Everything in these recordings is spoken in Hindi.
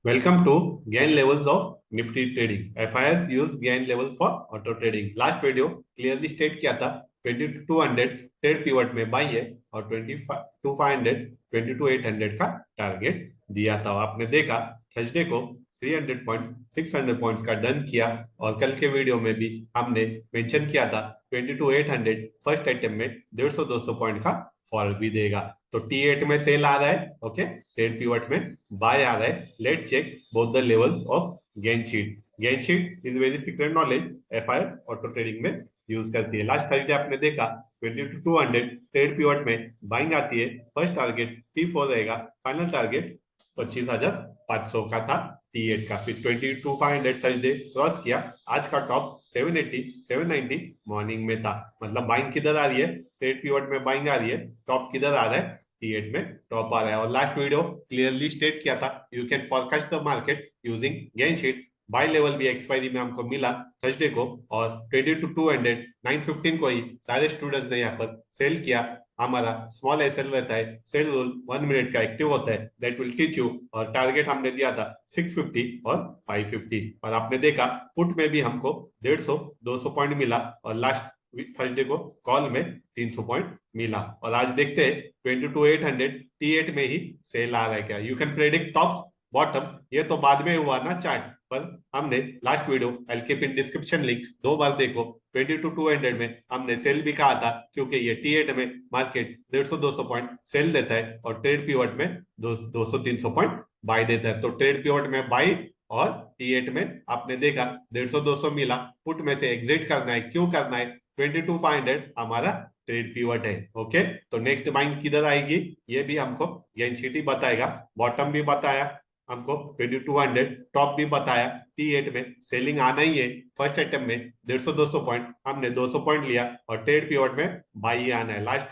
Welcome to gain levels of Nifty trading. FIS use gain levels for auto trading. Last video clearly state किया था 2200 ट्रेड पिवट में बाई है और 2500 22800 का टारगेट दिया था। आपने देखा थर्सडे को 300 पॉइंट्स 600 पॉइंट्स का डन किया और कल के वीडियो में भी हमने मेंशन किया था 22800 फर्स्ट अटेम्प्ट में 150-200 पॉइंट का फॉल भी देगा। तो T8 में सेल आ रहा है, ओके, ट्रेड पिवट में बाय आ रहा है। Let's check both the levels of gain sheet. Gain sheet is very secret knowledge, FI auto trading में यूज करती है। लास्ट थर्सडे आपने देखा 2200 ट्रेड पिवट में बाइंग आती है। फर्स्ट टारगेट T4 रहेगा, फाइनल टारगेट 25,500 का था T8 का। फिर 22,500 थर्सडे क्रॉस किया। आज का टॉप 780 790 मॉर्निंग में था। मतलब बाइंग किधर आ रही है, ट्रेड पिवट में बाइंग आ रही है। टॉप किधर आ रहा है, T8 में टॉप आ रहा है। और लास्ट वीडियो क्लियरली स्टेट किया था you can forecast the market using gain sheet. Buy level भी एक्सपायरी में हमको मिला थर्सडे को और 2200 915 को ही सारे स्टूडेंट्स ने यहाँ पर सेल किया। हमारा स्मॉल एसएल रहता है, सेल रूल 1 मिनट का एक्टिव होता है, दैट विल टीच यू। और टारगेट हमने दिया था 650 और 550 और आपने देखा पुट में भी हमको 150-200 पॉइंट मिला और लास्ट थर्सडे को कॉल में 300 पॉइंट मिला। और आज देखते हैं 22,800 T8 में ही सेल आ रहा है क्या। You can predict tops bottom, ये तो बाद में हुआ ना चार्ट पर। हमने लास्ट वीडियो एलके पिन डिस्क्रिप्शन लिंक 2 बार देखो। 22,200 में हमने सेल भी कहा था क्योंकि ये T8 में मार्केट 150-200 पॉइंट सेल देता है और ट्रेड पिवट में 200-300 पॉइंट बाय देता है। तो ट्रेड पिवट में बाय और T8 में आपने देखा 150-200 मिला। पुट में से एग्जिट करना है, क्यों करना है, 22,500 हमारा ट्रेड पिवट है। ओके, तो नेक्स्ट बाइंग किधर आएगी ये भी हमको गेन शीट ही बताएगा। बॉटम भी बताया हमको 2200, टॉप भी बताया। T8 में सेलिंग आना ही है। फर्स्ट अटेम्प्ट में 150-200 पॉइंट, हमने 200 पॉइंट लिया और ट्रेड पिवट में बाई ही आना है। लास्ट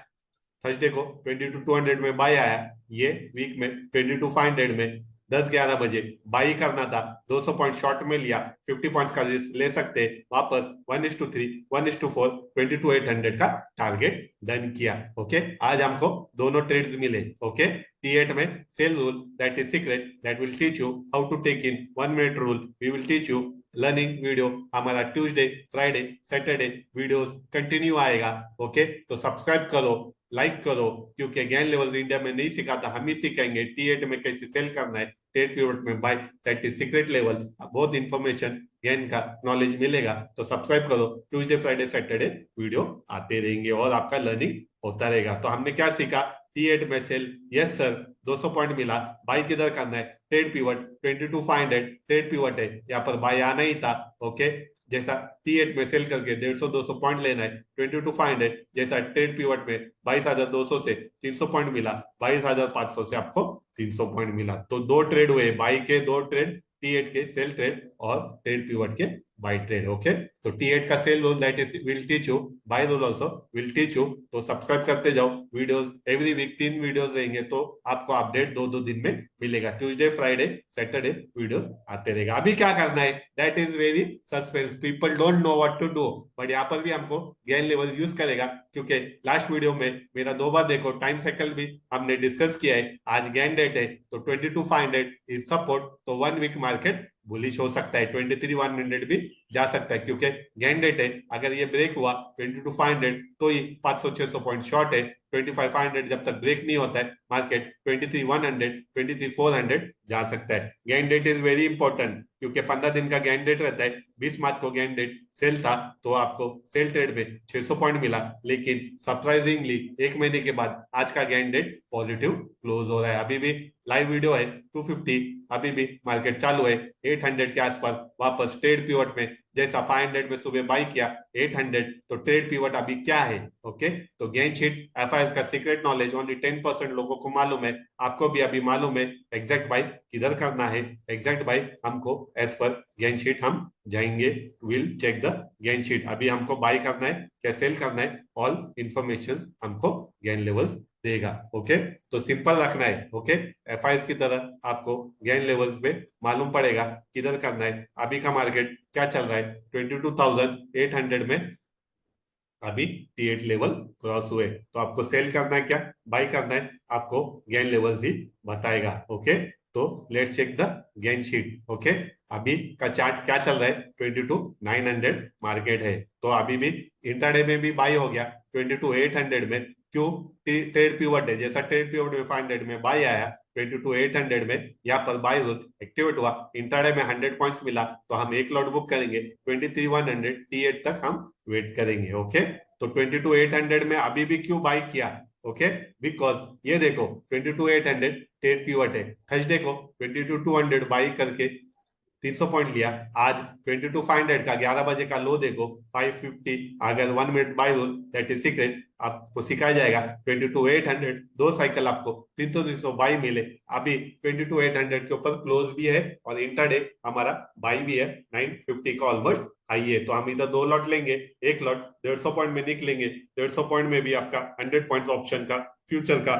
थर्सडे को 22,200 में बाई आया, ये वीक में 22,500 में 10-11 बजे बाई करना था। 200 पॉइंट शॉर्ट में लिया, 50 पॉइंट्स का रिस्क ले सकते, वापस 1:3 1:4 22,800 का टारगेट डन किया। ओके, आज हमको दोनों ट्रेड्स मिले। ओके, T8 में sell rule, that is secret, that will teach you how to take in 1 minute rule. We will teach you learning video. हमारा Tuesday Friday Saturday videos continue आएगा। ओके, तो सब्सक्राइब करो, लाइक करो, क्योंकि गेन लेवल्स इंडिया में नहीं सिखाता, हम ही सिखाएंगे। T8 में कैसे सेल करना है, ट्रेड पिवट में buy, that is secret level. बहुत इंफॉर्मेशन गेन का नॉलेज मिलेगा। तो सब्सक्राइब करो, ट्यूसडे फ्राइडे सैटरडे वीडियो आते रहेंगे और आपका लर्निंग होता रहेगा। तो हमने क्या सीखा, T8 में सेल, यस सर, 200 पॉइंट मिला, बाय किधर करना है, ट्रेड पिवट 22,500 ट्रेड पिवट है, यहाँ पर बाय आना ही था। ओके, जैसा T8 में सेल करके 150-200 पॉइंट लेना है। 22,500 जैसा ट्रेड पिवट में 22,200 से 300 पॉइंट मिला, 22,500 से आपको 300 पॉइंट मिला। तो 2 ट्रेड हुए, बाई के 2 ट्रेड, T8 के सेल ट्रेड और ट्रेड पिवट के बाई ट्रेड। ओके, तो T8 का sell rule that is will teach you, buy rule also will teach you. तो सब्सक्राइब करते जाओ, वीडियोस एवरी वीक 3 वीडियोस रहेंगे, तो आपको अपडेट 2-2 दिन में मिलेगा। ट्यूसडे फ्राइडे सैटरडे वीडियोस आते रहेगा। अभी क्या करना है, that is very suspense, people don't know what to do, but यहाँ पर भी हमको गेन लेवल यूज करेगा, क्योंकि लास्ट वीडियो में मेरा 2 बार देखो, टाइम साइकिल भी हमने डिस्कस किया है। आज गेन डेट है, तो 22,500 इज सपोर्ट, तो 1 वीक मार्केट बुलिश हो सकता है, 23,100 भी जा सकता है, क्योंकि गेन डेट है। अगर ये ब्रेक हुआ 22,500 तो ही 500-600 पॉइंट शॉर्ट है। 25,500 जब तक ब्रेक नहीं होता है, मार्केट 23,100 23,400 जा सकता है। Gain date is very important, क्योंकि 15 दिन का गेन डेट रहता है। 20 मार्च को गेन डेट सेल था, तो आपको सेल ट्रेड में 600 पॉइंट मिला, लेकिन सरप्राइजिंगली 1 महीने के बाद आज का गेन डेट पॉजिटिव क्लोज हो रहा है। अभी भी लाइव वीडियो है 250, अभी भी मार्केट चालू है 800 के आसपास। वापस ट्रेड पिवट में जैसा 500 में सुबह बाई किया 800, तो ट्रेड पिवट अभी क्या है। ओके, तो गेन शीट एफआईएस का सीक्रेट नॉलेज ओनली 10% लोगों को मालूम है, आपको भी अभी मालूम है। एग्जैक्ट बाई किधर करना है, एग्जैक्ट बाई हमको एज पर गेन शीट हम जाएंगे, will check the gain sheet. अभी हमको बाई करना है क्या सेल करना है, ऑल इंफॉर्मेशन हमको गेन लेवल्स देगा। ओके, तो सिंपल रखना है। ओके, एफआईएस की तरह आपको गेन लेवल्स पे मालूम पड़ेगा किधर करना है। अभी का मार्केट क्या चल रहा है, 22,800 में अभी T8 लेवल क्रॉस हुए, तो आपको सेल करना है क्या बाई करना है, आपको गेन लेवल्स ही बताएगा। ओके, तो let's check the gain sheet. Okay, अभी का चार्ट क्या चल रहा है, 22,900 मार्केट है। तो अभी भी इंट्राडे में भी बाई हो गया 22,800 में। क्यों? ट्रेड पीवट है, जैसा ट्रेड पीवट में 500 में बाई आया, 22,800 में यहाँ पर बाई रूल एक्टिवेट हुआ, इंट्राडे में 100 पॉइंट्स मिला, तो हम एक लॉट बुक करेंगे 23,100 T8 तक हम वेट करेंगे। ओके, तो 22,800 में अभी भी क्यों बाई किया? ओके, बिकॉज ये देखो 22,800 ट्रेड पीवट है, थर्सडे को 22,200 बाई करके 300 पॉइंट लिया। आज 22,500 का 11 बजे का लो देखो 550, अगर 1 minute by rule that is secret आपको सिखाया जाएगा 22,800 दो साइकिल आपको 300 बाई मिले। अभी 22,800 के ऊपर क्लोज भी है और इंटरडे हमारा बाई भी है 950 का ऑलमोस्ट हाई है। तो हम इधर दो लॉट लेंगे, एक लॉट 150 पॉइंट में निकलेंगे, 150 पॉइंट में भी आपका 100 पॉइंट ऑप्शन का फ्यूचर का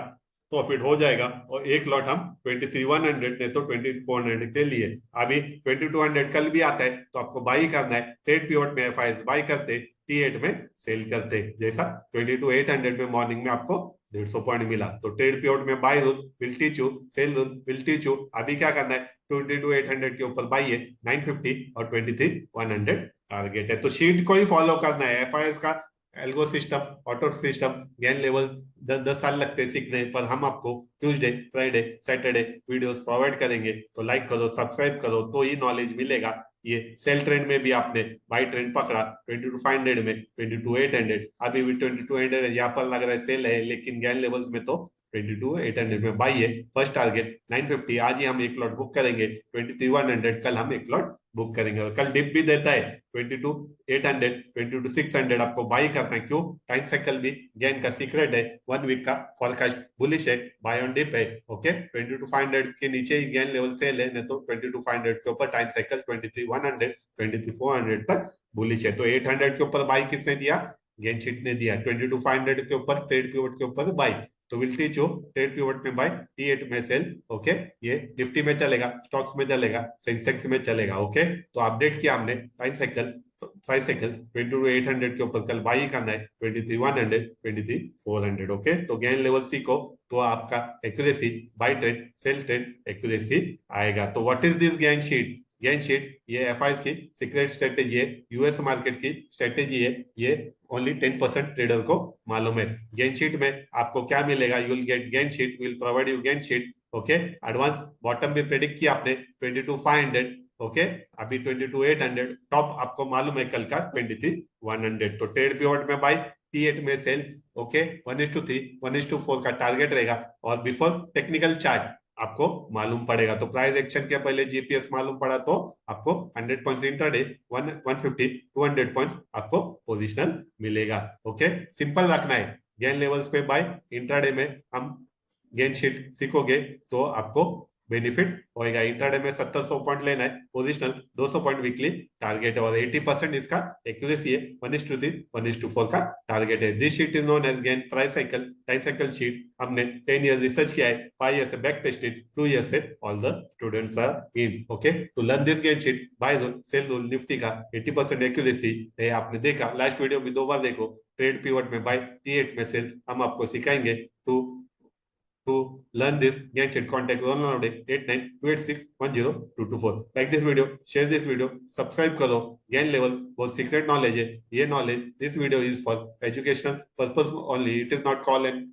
प्रॉफिट हो जाएगा, और एक लॉट हम 23,100 ने तो 2400 के लिए। अभी 2200 कल भी आता है तो आपको बाई करना है, ट्रेड पीरियड में एफआईएस बाई करते, T8 में सेल करते, जैसा 22,800 में मॉर्निंग में आपको 150 पॉइंट मिला। तो ट्रेड पीरियड में buy rule will teach you, sell rule will teach you. अभी क्या करना है, 22,800 के ऊपर बाई है 950 और 23,100 टारगेट है। तो शीट को ही फॉलो करना है, एफआईएस का algo system, auto system, gain level 10-10 साल लगते हैं सीखने पर। हम आपको Tuesday, Friday, Saturday videos provide करेंगे, तो लाइक करो, सब्सक्राइब करो, तो ही नॉलेज मिलेगा। ये सेल ट्रेंड में भी आपने बाई ट्रेंड पकड़ा 22,500 में, 22,800, अभी भी 22,800 यहाँ पर लग रहा है सेल है, लेकिन गेन लेवल्स में तो 22,800 में बाई है। फर्स्ट टारगेट 950, आज ही हम एक लॉट बुक करेंगे, 23,100 कल हम एक लॉट बुक करेंगे। और कल डिप भी देता है 22,800, 22,600 आपको बाई करना है। क्यों? टाइम साइकिल भी गेन का सीक्रेट है, 1 वीक का फॉरकास्ट बुलिश है, बाय ऑन डिप है। ओके, 22,500 के नीचे ही गेन लेवल सेल है, नहीं तो 22,500 के ऊपर टाइम साइकिल 23,100, 23,400 तक बुलिश है। तो 800 के ऊपर बाई किसने दिया? गेन शीट ने दिया। 22,500 के ऊपर ट्रेड पीवट के ऊपर बाई, तो will teach you trade pivot में बाय, T8 में सेल। ओके, ये निफ्टी में चलेगा, स्टॉक्स में चलेगा, सेंसेक्स में चलेगा। ओके, तो अपडेट किया हमने टाइम साइकिल, प्राइस साइकिल 22,800 के ऊपर कल बाई करना है 23,100, 23,400। ओके, तो गेन लेवल सीखो तो आपका accuracy, buy trade, sell trade accuracy आएगा। तो what is this gain sheet? Gain sheet ये एफआईएस की सीक्रेट स्ट्रेटेजी है, यूएस मार्केट की स्ट्रेटेजी है, ये ओनली 10% ट्रेडर को मालूम है। गेन शीट में आपको क्या मिलेगा? You will get gain sheet, will provide you gain sheet. Okay, advance bottom भी प्रेडिक्ट किया आपने 22,500। ओके, अभी 22,800, टॉप आपको मालूम है कल का 23,100। तो ट्रेड पीरियड में बाई, T8 में सेल। ओके, 1:3, 1:4 का टारगेट रहेगा, और बिफोर टेक्निकल चार्ट आपको मालूम पड़ेगा। तो प्राइस एक्शन के पहले जीपीएस मालूम पड़ा तो आपको 100 पॉइंट्स इंट्राडे, 150, 200 पॉइंट्स आपको पोजिशनल मिलेगा। ओके, सिंपल रखना है, गेन लेवल्स पे बाय, इंट्राडे में हम गेन शीट सीखोगे तो आपको बेनिफिट होएगा। इंट्राडे में 700 पॉइंट लेना है पोजिशनल, 200 पॉइंट वीकली टारगेट है, और 80% इसका एक्यूरेसी है, 1:3, 1:4 का टारगेट है। This sheet is known as gain price cycle time cycle sheet. हमने 10 इयर्स रिसर्च किया है, 5 ईयर से बैक टेस्टेड, 2 ईयर से all the students are in. Okay, तो learn this gain sheet, buy rule, sell rule, Nifty का 80% एक्यूरेसी है। आपने देखा लास्ट वीडियो भी 2 बार देखो, ट्रेड पीवट में बाय, T8 में सेल, हम आपको सिखाएंगे। To learn this, gain sheet, contact Ronald Nowadays 8928610224। Like this video, share this video, subscribe करो। गेन लेवल बहुत सीक्रेट नॉलेज है, ये knowledge, this video is for educational purpose only, it is not call and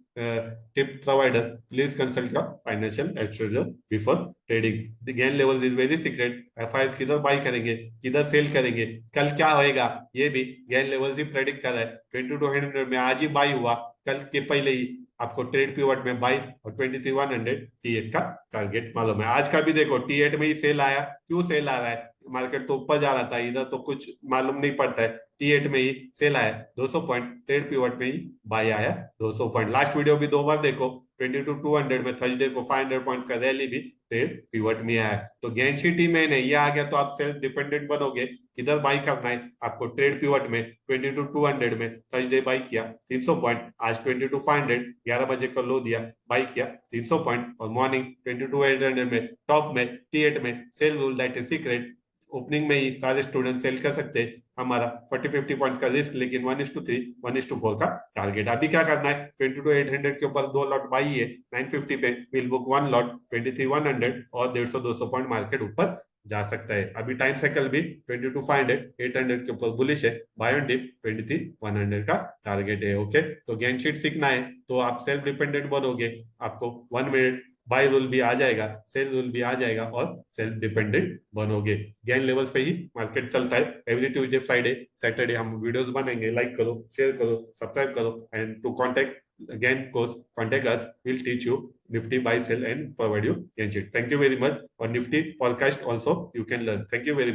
tip provider. Please consult your financial adviser before trading. The gain level is very secret. FIs किधर बाई करेंगे, किधर सेल करेंगे, कल क्या होएगा, ये भी गेन लेवल ही प्रेडिक्ट कर रहा है। 2200 में आज ही बाई हुआ, कल के पहले ही आपको ट्रेड पीवट में बाई और 23,100 T8 का टारगेट मालूम है। आज का भी देखो T8 में ही सेल आया। क्यों सेल आ रहा है? मार्केट तो ऊपर जा रहा था, इधर तो कुछ मालूम नहीं पड़ता है, T8 में ही सेल आया 200 पॉइंट, ट्रेड पीवट में ही बाई आया 200 पॉइंट। लास्ट वीडियो भी 2 बार देखो, 22,200 में थर्सडे को 500 पॉइंट्स का रैली भी ट्रेड पीवट में आया। तो गेन शीट ही में नहीं, ये आ गया तो आप सेल्फ डिपेंडेंट बनोगे। किधर बाई करना है आपको? ट्रेड पीवट में 22,200 में थर्सडे बाई किया 300 पॉइंट, आज 22,500 11 बजे का लो दिया, बाई किया 300 पॉइंट, और मॉर्निंग 22,800 में टॉप में T8 में sell rule that is secret opening में ही सारे स्टूडेंट सेल कर सकते हैं। हमारा 40-50 पॉइंट्स का रिस्क, लेकिन 1:3 1:4 का टारगेट। अभी क्या करना है, 22,800 के ऊपर 2 लॉट बाई है, 950 पे विल बुक 1 लॉट 23,100 और 150-200 पॉइंट मार्केट ऊपर जा सकता है। अभी टाइम साइकिल भी 22,500 800 के ऊपर बुलिश है। बाय ऑन डिप 23,100 का टारगेट है। ओके, तो गेन शीट सीखना है तो आप सेल्फ डिपेंडेंट बनोगे, आपको 1 मिनट बाय रूल भी आ जाएगा, सेल रूल भी आ जाएगा और सेल्फ डिपेंडेंट बनोगे। गेन लेवल्स पे ही मार्केट चलता है। एवरी ट्यूसडे फ्राइडे सैटरडे हम वीडियोस बनाएंगे। लाइक करो, शेयर करो, सब्सक्राइब करो and to contact again course contact us, we'll teach you nifty buy sell and provide you gain sheet. Thank you very much. Or nifty forecast also you can learn. Thank you very much.